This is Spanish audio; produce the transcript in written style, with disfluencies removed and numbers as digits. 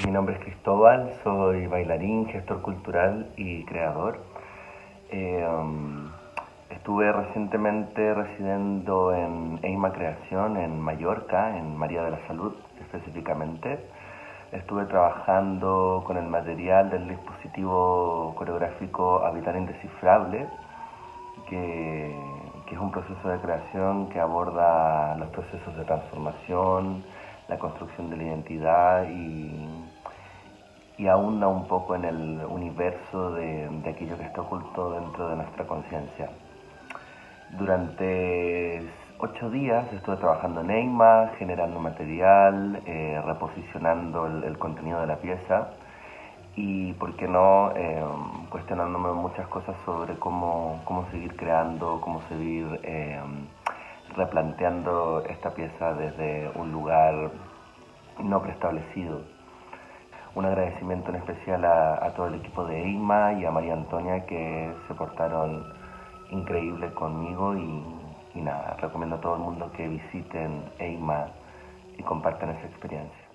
Mi nombre es Cristóbal, soy bailarín, gestor cultural y creador. Eh, um, Estuve recientemente residiendo en Eima Creación, en Mallorca, en María de la Salud específicamente. Estuve trabajando con el material del dispositivo coreográfico Habitar Indescifrable, que, que es un proceso de creación que aborda los procesos de transformación, la construcción de la identidad y ahonda un poco en el universo de aquello que está oculto dentro de nuestra conciencia. Durante 8 días estuve trabajando en EIMA, generando material, reposicionando el contenido de la pieza y, por qué no, cuestionándome muchas cosas sobre cómo seguir creando, cómo seguir replanteando esta pieza desde un lugar no preestablecido. Un agradecimiento en especial a todo el equipo de EIMA y a María Antonia, que se portaron increíbles conmigo y nada, recomiendo a todo el mundo que visiten EIMA y compartan esa experiencia.